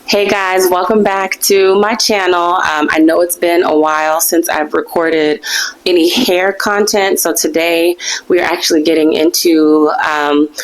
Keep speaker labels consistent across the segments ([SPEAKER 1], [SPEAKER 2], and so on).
[SPEAKER 1] Hey guys, welcome back to my channel. I know it's been a while since I've recorded any hair content, so today we are actually getting into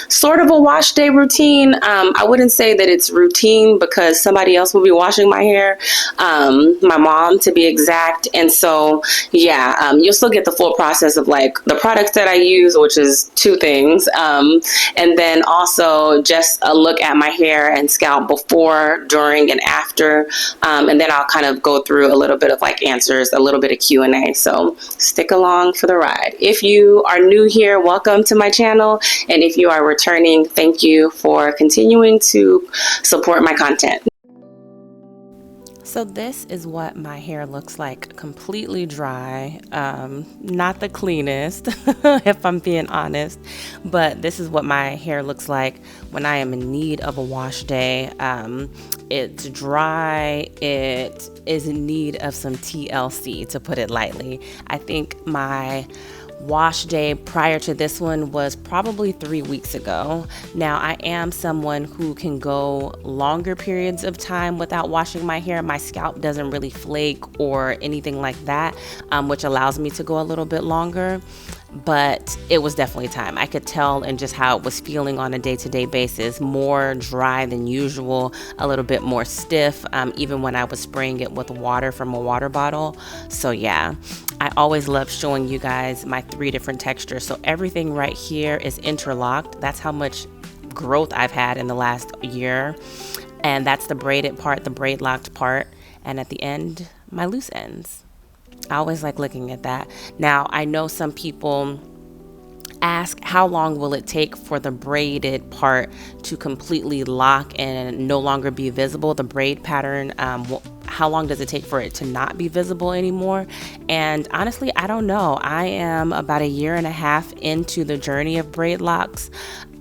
[SPEAKER 1] sort of a wash day routine. I wouldn't say that it's routine because somebody else will be washing my hair, my mom to be exact, and so yeah, you'll still get the full process of like the products that I use, which is two things, and then also just a look at my hair and scalp before, during, and after, and then I'll kind of go through a little bit of like answers, a little bit of Q&A. So stick along for the ride. If you are new here, welcome to my channel, and if you are returning, thank you for continuing to support my content. So this is what my hair looks like completely dry. Not the cleanest, if I'm being honest, but this is what my hair looks like when I am in need of a wash day. It's dry. It is in need of some TLC, to put it lightly. I think my wash day prior to this one was probably 3 weeks ago. Now, I am someone who can go longer periods of time without washing my hair. My scalp doesn't really flake or anything like that, which allows me to go a little bit longer. But it was definitely time. I could tell in just how it was feeling on a day-to-day basis, more dry than usual, a little bit more stiff, even when I was spraying it with water from a water bottle. So yeah, I always love showing you guys my 3 different textures. So everything right here is interlocked. That's how much growth I've had in the last year. And that's the braided part, the braid locked part. And at the end, my loose ends. I always like looking at that. Now, I know some people ask how long will it take for the braided part to completely lock and no longer be visible, the braid pattern. How long does it take for it to not be visible anymore? And honestly, I don't know. I am about 1.5 years into the journey of Braidlocs,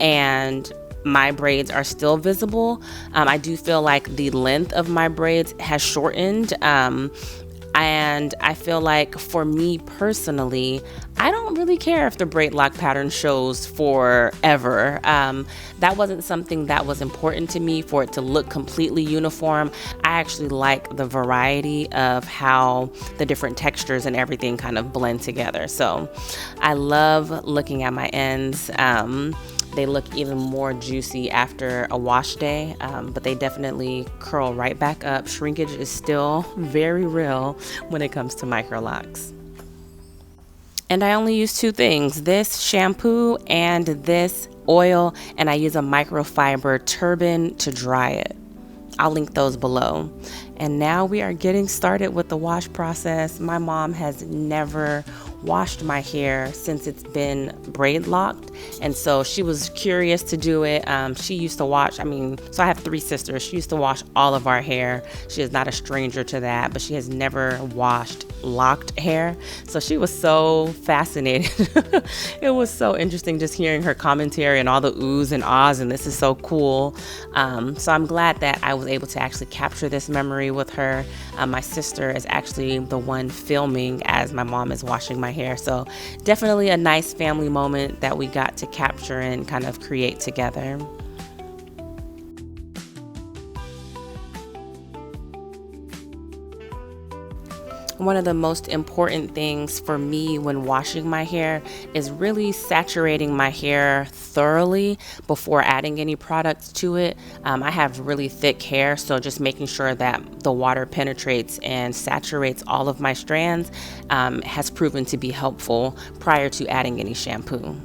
[SPEAKER 1] and my braids are still visible. I do feel like the length of my braids has shortened. And I feel like for me personally, I don't really care if the braid lock pattern shows forever. That wasn't something that was important to me, for it to look completely uniform. I actually like the variety of how the different textures and everything kind of blend together. So I love looking at my ends. They look even more juicy after a wash day, but they definitely curl right back up. Shrinkage is still very real when it comes to Microlocs. And I only use 2 things, this shampoo and this oil, and I use a microfiber turban to dry it. I'll link those below. And now we are getting started with the wash process. My mom has never washed my hair since it's been braid locked, and so she was curious to do it. She used to wash, so I have 3 sisters. She used to wash all of our hair. She is not a stranger to that, but she has never washed locked hair, so she was so fascinated. It was so interesting just hearing her commentary and all the oohs and ahs, and this is so cool. So I'm glad that I was able to actually capture this memory with her. My sister is actually the one filming as my mom is washing my hair, so definitely a nice family moment that we got to capture and kind of create together. One of the most important things for me when washing my hair is really saturating my hair thoroughly before adding any products to it. I have really thick hair, so just making sure that the water penetrates and saturates all of my strands has proven to be helpful prior to adding any shampoo.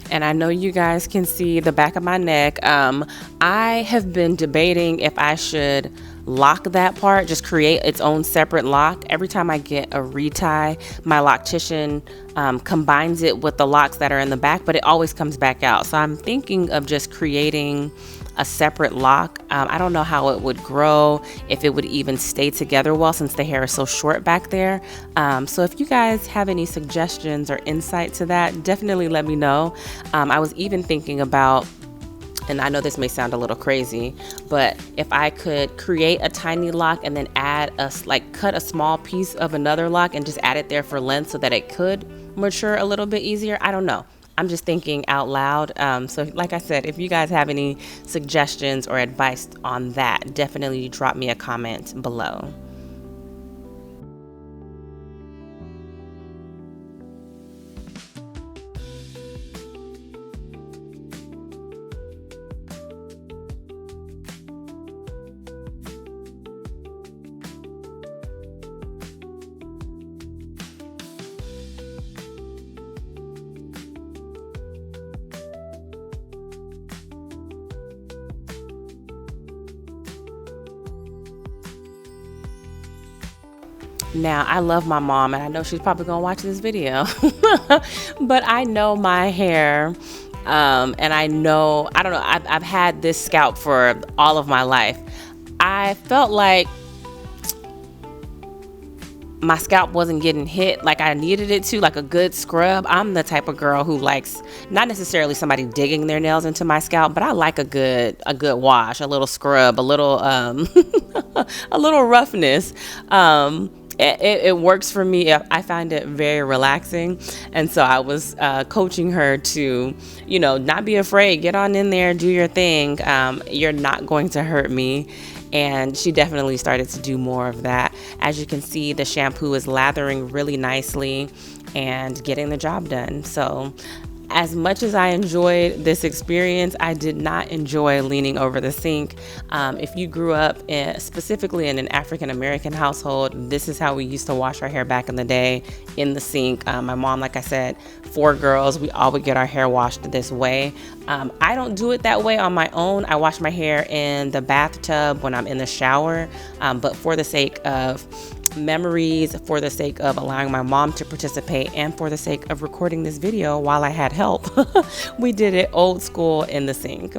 [SPEAKER 1] And I know you guys can see the back of my neck. I have been debating if I should lock that part, just create its own separate lock. Every time I get a retie, my loctician combines it with the locks that are in the back, but it always comes back out. So I'm thinking of just creating a separate lock. I don't know how it would grow, if it would even stay together well since the hair is so short back there. So if you guys have any suggestions or insight to that, definitely let me know. I was even thinking about, and I know this may sound a little crazy, but if I could create a tiny lock and then add cut a small piece of another lock and just add it there for length so that it could mature a little bit easier. I don't know. I'm just thinking out loud. So like I said, if you guys have any suggestions or advice on that, definitely drop me a comment below. Now, I love my mom, and I know she's probably gonna watch this video, but I know my hair, and I don't know, I've had this scalp for all of my life. I felt like my scalp wasn't getting hit like I needed it to, like a good scrub. I'm the type of girl who likes not necessarily somebody digging their nails into my scalp, but I like a good wash, a little scrub, a little a little roughness. It works for me. I find it very relaxing, and so I was coaching her to, not be afraid. Get on in there, do your thing. You're not going to hurt me. And she definitely started to do more of that. As you can see, the shampoo is lathering really nicely and getting the job done. So as much as I enjoyed this experience, I did not enjoy leaning over the sink. If you grew up specifically in an African American household, this is how we used to wash our hair back in the day, in the sink. My mom, like I said, 4 girls, we all would get our hair washed this way. I don't do it that way on my own. I wash my hair in the bathtub when I'm in the shower, but for the sake of memories, for the sake of allowing my mom to participate, and for the sake of recording this video while I had help, we did it old school in the sink.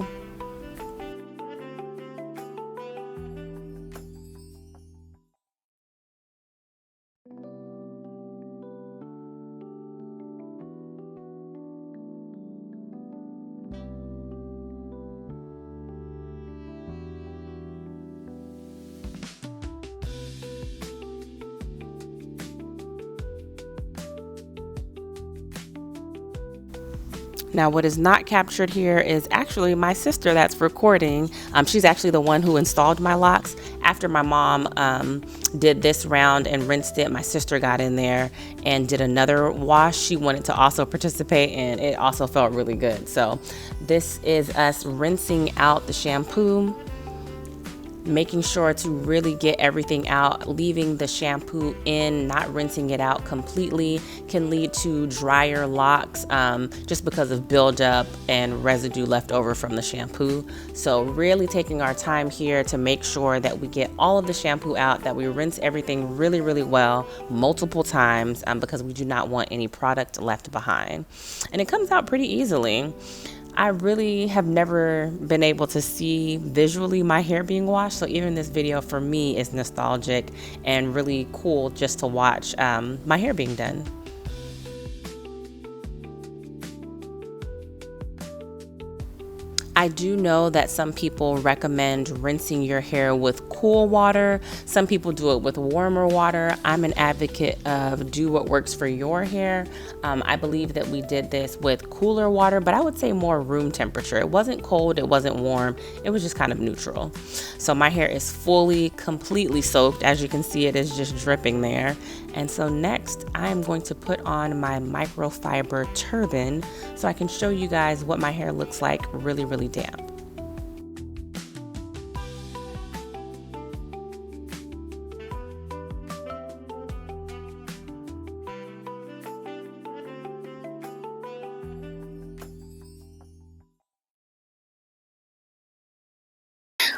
[SPEAKER 1] Now, what is not captured here is actually my sister that's recording. She's actually the one who installed my locks. After my mom did this round and rinsed it, my sister got in there and did another wash. She wanted to also participate, and it also felt really good. So this is us rinsing out the shampoo, making sure to really get everything out. Leaving the shampoo in, not rinsing it out completely, can lead to drier locks just because of buildup and residue left over from the shampoo. So really taking our time here to make sure that we get all of the shampoo out, that we rinse everything really, really well multiple times because we do not want any product left behind. And it comes out pretty easily. I really have never been able to see visually my hair being washed, so even this video for me is nostalgic and really cool just to watch my hair being done. I do know that some people recommend rinsing your hair with cool water. Some people do it with warmer water. I'm an advocate of do what works for your hair. I believe that we did this with cooler water, but I would say more room temperature. It wasn't cold, it wasn't warm, it was just kind of neutral. So my hair is fully, completely soaked. As you can see, it is just dripping there. And so next, I am going to put on my microfiber turban so I can show you guys what my hair looks like really, really damp.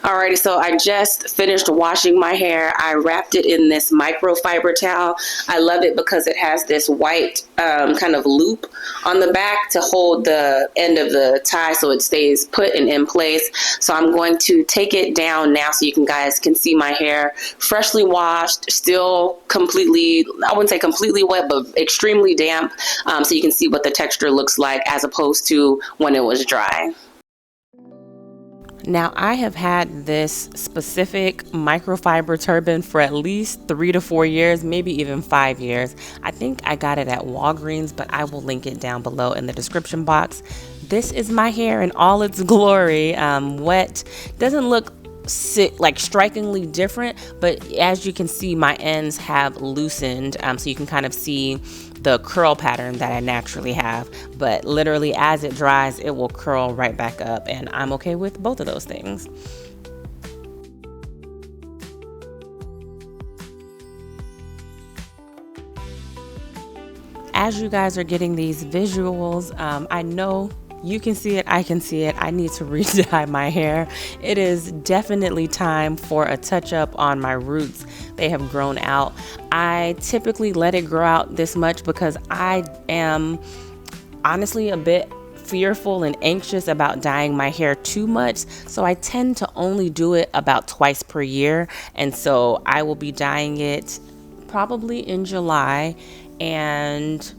[SPEAKER 1] Alrighty, so I just finished washing my hair. I wrapped it in this microfiber towel. I love it because it has this white kind of loop on the back to hold the end of the tie so it stays put and in place. So I'm going to take it down now so you guys can see my hair freshly washed, still completely, I wouldn't say completely wet, but extremely damp, so you can see what the texture looks like as opposed to when it was dry. Now, I have had this specific microfiber turban for at least 3 to 4 years, maybe even 5 years. I think I got it at Walgreens, but I will link it down below in the description box. This is my hair in all its glory. Wet. Doesn't look like strikingly different, but as you can see, my ends have loosened, so you can kind of see the curl pattern that I naturally have. But literally, as it dries, it will curl right back up, and I'm okay with both of those things. As you guys are getting these visuals, I know you can see it, I can see it. I need to re-dye my hair. It is definitely time for a touch up on my roots. They have grown out. I typically let it grow out this much because I am honestly a bit fearful and anxious about dyeing my hair too much. So I tend to only do it about twice per year. And so I will be dyeing it probably in July, and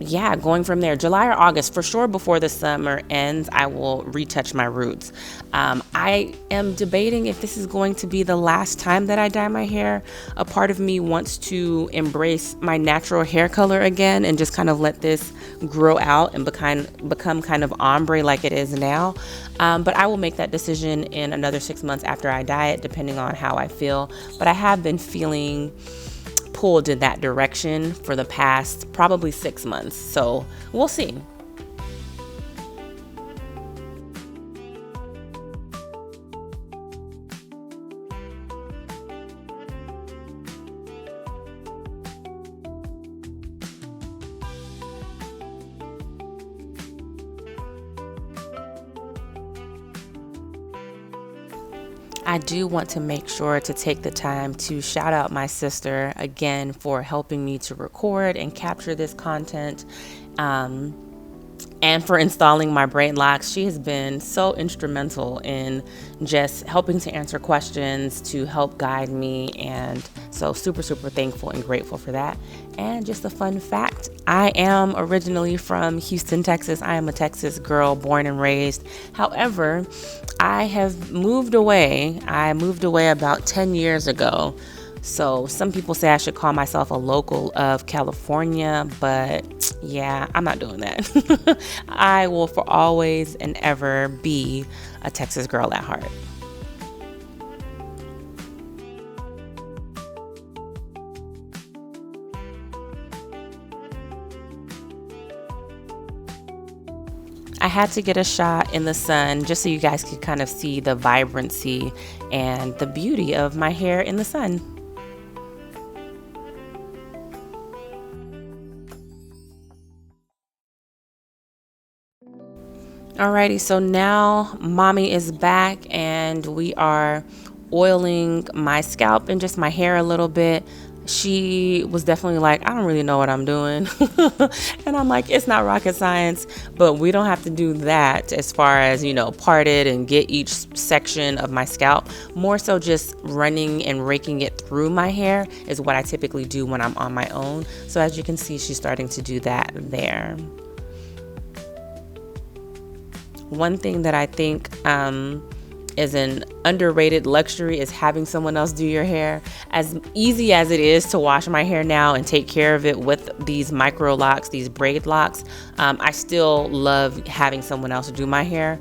[SPEAKER 1] yeah, going from there, July or August, for sure. Before the summer ends, I will retouch my roots. I am debating if this is going to be the last time that I dye my hair. A part of me wants to embrace my natural hair color again and just kind of let this grow out and become kind of ombre like it is now. But I will make that decision in another 6 months after I dye it, depending on how I feel. But I have been feeling pulled in that direction for the past probably 6 months, so we'll see. I do want to make sure to take the time to shout out my sister again for helping me to record and capture this content, and for installing my Braidlocs. She has been so instrumental in just helping to answer questions, to help guide me, and so super thankful and grateful for that. And just a fun fact, I am originally from Houston, Texas. I am a Texas girl, born and raised. However, I have moved away. I moved away about 10 years ago. So some people say I should call myself a local of California, but yeah, I'm not doing that. I will for always and ever be a Texas girl at heart. I had to get a shot in the sun just so you guys could kind of see the vibrancy and the beauty of my hair in the sun. Alrighty, so now mommy is back and we are oiling my scalp and just my hair a little bit. She was definitely like, I don't really know what I'm doing. And I'm like, it's not rocket science, but we don't have to do that as far as, part it and get each section of my scalp. More so just running and raking it through my hair is what I typically do when I'm on my own. So as you can see, she's starting to do that there. One thing that I think is an underrated luxury is having someone else do your hair. As easy as it is to wash my hair now and take care of it with these Microlocs, these Braidlocs, I still love having someone else do my hair.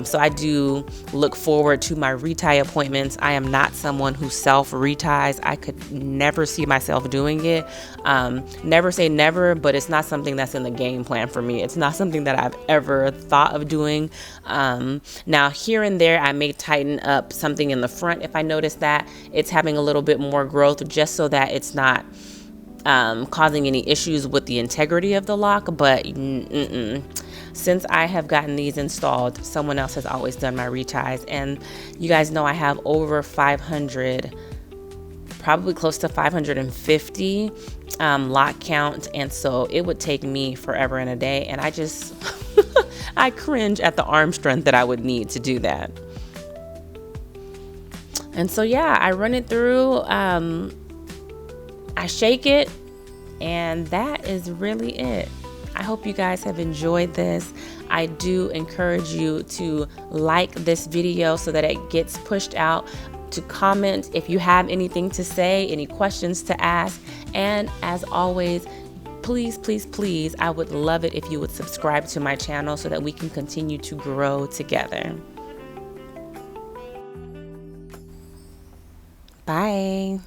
[SPEAKER 1] So I do look forward to my retie appointments. I am not someone who self-reties. I could never see myself doing it. Never say never, but it's not something that's in the game plan for me. It's not something that I've ever thought of doing. Now here and there, I may tighten up something in the front if I notice that it's having a little bit more growth, just so that it's not causing any issues with the integrity of the lock. But since I have gotten these installed, someone else has always done my reties, and you guys know I have over 500, probably close to 550 lock count, and so it would take me forever and a day, and I just I cringe at the arm strength that I would need to do that. And so yeah, I run it through, I shake it, and that is really it. I hope you guys have enjoyed this. I do encourage you to like this video so that it gets pushed out, to comment if you have anything to say, any questions to ask, and as always, please, please, please, I would love it if you would subscribe to my channel so that we can continue to grow together. Bye.